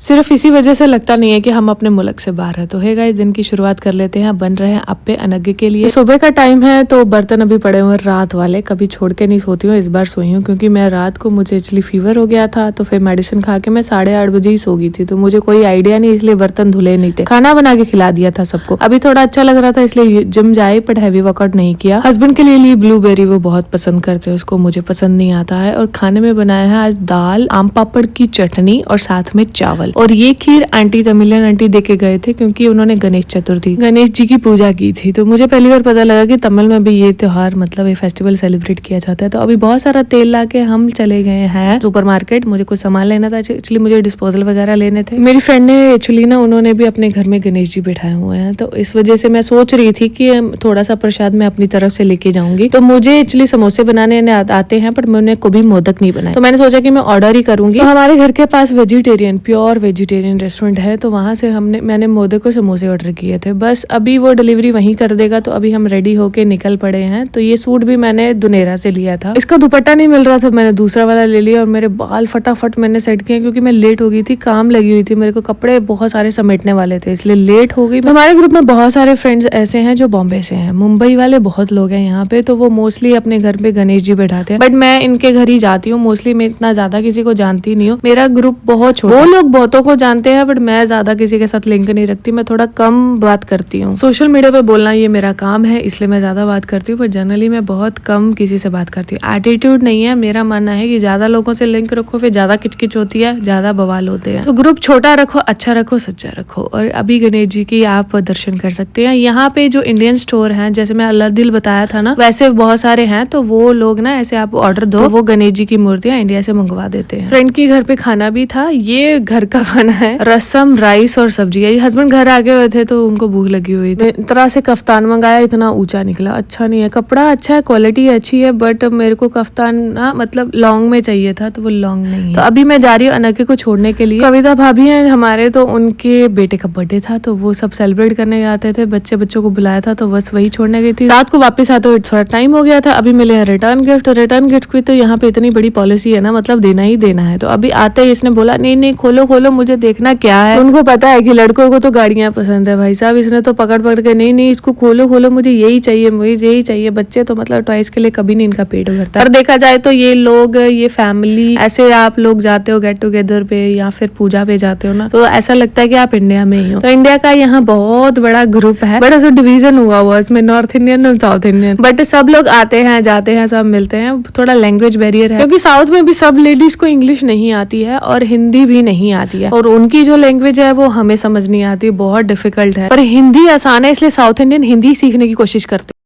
सिर्फ इसी वजह से लगता नहीं है कि हम अपने मुल्क से बाहर है। तो है गाइस, दिन की शुरुआत कर लेते हैं। बन रहे हैं अप्पे अनगे के लिए। सुबह का टाइम है तो बर्तन अभी पड़े हुए रात वाले, कभी छोड़ के नहीं सोती हूँ। इस बार सोई हूँ क्योंकि मैं रात को मुझे एक्चुअली फीवर हो गया था, तो फिर मेडिसिन खा के मैं 8:30 बजे ही सो गई थी। तो मुझे कोई आइडिया नहीं, इसलिए बर्तन धुले नहीं थे। खाना बना के खिला दिया था सबको। अभी थोड़ा अच्छा लग रहा था इसलिए जिम जाए, बट हैवी वर्कआउट नहीं किया। हस्बैंड के लिए ब्लूबेरी, वो बहुत पसंद करते हैं उसको, मुझे पसंद नहीं आता है। और खाने में बनाया है आज दाल, आम पापड़ की चटनी और साथ में चावल। और ये खीर आंटी, तमिलियन आंटी देके गए थे क्योंकि उन्होंने गणेश चतुर्थी, गणेश जी की पूजा की थी। तो मुझे पहली बार पता लगा कि तमिल में भी ये त्योहार, मतलब ये फेस्टिवल सेलिब्रेट किया जाता है। तो अभी बहुत सारा तेल ला के हम चले गए हैं सुपरमार्केट। मुझे कुछ सामान लेना था, एक्चुअली मुझे डिस्पोजल वगैरह लेने थे। मेरी फ्रेंड ने एक्चुअली ना, उन्होंने भी अपने घर में गणेश जी बिठाए हुए हैं, तो इस वजह से मैं सोच रही थी कि थोड़ा सा प्रसाद मैं अपनी तरफ से लेके जाऊंगी। तो मुझे एक्चुअली समोसे बनाने आते हैं, बट मैंने कभी मोदक नहीं बनाए, तो मैंने सोचा कि मैं ऑर्डर ही करूंगी। तो हमारे घर के पास वेजिटेरियन, प्योर वेजिटेरियन रेस्टोरेंट है, तो वहां से मैंने मोदक और समोसे ऑर्डर किए थे। बस अभी वो डिलीवरी वहीं कर देगा, तो अभी हम रेडी होके निकल पड़े हैं। तो ये सूट भी मैंने दुनेरा से लिया था, इसका दुपट्टा नहीं मिल रहा था, मैंने दूसरा वाला ले लिया। और मेरे बाल फटाफट मैंने सेट किए क्योंकि मैं लेट हो गई थी, काम लगी हुई थी, मेरे को कपड़े बहुत सारे समेटने वाले थे, इसलिए लेट हो गई। हमारे ग्रुप में बहुत सारे फ्रेंड्स ऐसे हैं जो बॉम्बे से हैं, मुंबई वाले बहुत लोग हैं यहाँ पे, तो वो मोस्टली अपने घर पे गणेश जी बैठाते हैं। बट मैं इनके घर ही जाती हूँ मोस्टली, मैं इतना ज्यादा किसी को जानती नहीं हूँ। मेरा ग्रुप बहुत छोटा, वो लोग बहुतों को जानते हैं, बट मैं ज्यादा किसी के साथ लिंक नहीं रखती, मैं थोड़ा कम बात करती हूँ। सोशल मीडिया पे बोलना ये मेरा काम है, इसलिए मैं ज्यादा बात करती हूँ, पर जनरली मैं बहुत कम किसी से बात करती हूँ। एटीट्यूड नहीं है, मेरा मानना है कि ज्यादा लोगों से लिंक रखो फिर ज्यादा किचकिच होती है, ज्यादा बवाल होते हैं। तो ग्रुप छोटा रखो, अच्छा रखो, सच्चा रखो। और अभी गणेश जी की आप दर्शन कर सकते हैं। यहाँ पे जो इंडियन स्टोर है, जैसे मैं अल्लाह दिल बताया था ना, वैसे बहुत सारे हैं, तो वो लोग ना ऐसे आप ऑर्डर दो, वो गणेश जी की मूर्तियां इंडिया से मंगवा देते हैं। फ्रेंड के घर पे खाना भी था, ये घर का खाना है, रसम, राइस और सब्जी है। हस्बैंड घर आगे हुए थे तो उनको भूख लगी हुई थी। तरह से कफ्तान मंगाया, इतना ऊंचा निकला, अच्छा नहीं है। कपड़ा अच्छा है, क्वालिटी अच्छी है, बट मेरे को कफ्तान ना मतलब लॉन्ग में चाहिए था, तो वो लॉन्ग नहीं है। तो अभी मैं जा रही हूँ अनके को छोड़ने के लिए। कविता भाभी हैं हमारे, तो उनके बेटे का बर्थडे था, तो वो सब सेलिब्रेट करने आते थे, बच्चों को बुलाया था, तो बस वही छोड़ने गई थी। रात को वापस आते हुए थोड़ा टाइम हो गया था। अभी मिले हैं रिटर्न गिफ्ट। रिटर्न गिफ्ट की तो यहाँ पे इतनी बड़ी पॉलिसी है ना, मतलब देना ही देना है। तो अभी आते ही इसने बोला नहीं नहीं खोलो खोलो, मुझे देखना क्या है। उनको पता है कि लड़कों को तो गाड़ियां पसंद है भाई साहब, इसने तो पकड़ पकड़ के नहीं नहीं इसको खोलो खोलो, मुझे यही चाहिए, मुझे यही चाहिए। बच्चे तो मतलब टॉयज के लिए कभी नहीं इनका पेट भरता। और देखा जाए तो ये लोग, ये फैमिली, ऐसे आप लोग जाते हो गेट टुगेदर पे या फिर पूजा पे जाते हो ना, तो ऐसा लगता है कि आप इंडिया में ही हो। तो इंडिया का यहाँ बहुत बड़ा ग्रुप है, बड़ा सा डिवीजन हुआ इसमें, नॉर्थ इंडियन और साउथ इंडियन। बट सब लोग आते हैं जाते हैं, सब मिलते हैं। थोड़ा लैंग्वेज बैरियर है क्योंकि साउथ में भी सब लेडीज को इंग्लिश नहीं आती है और हिंदी भी नहीं आती है, और उनकी जो लैंग्वेज है वो हमें समझ नहीं आती, बहुत डिफिकल्ट है। पर हिंदी आसान है, इसलिए साउथ इंडियन हिंदी सीखने की कोशिश करते हैं।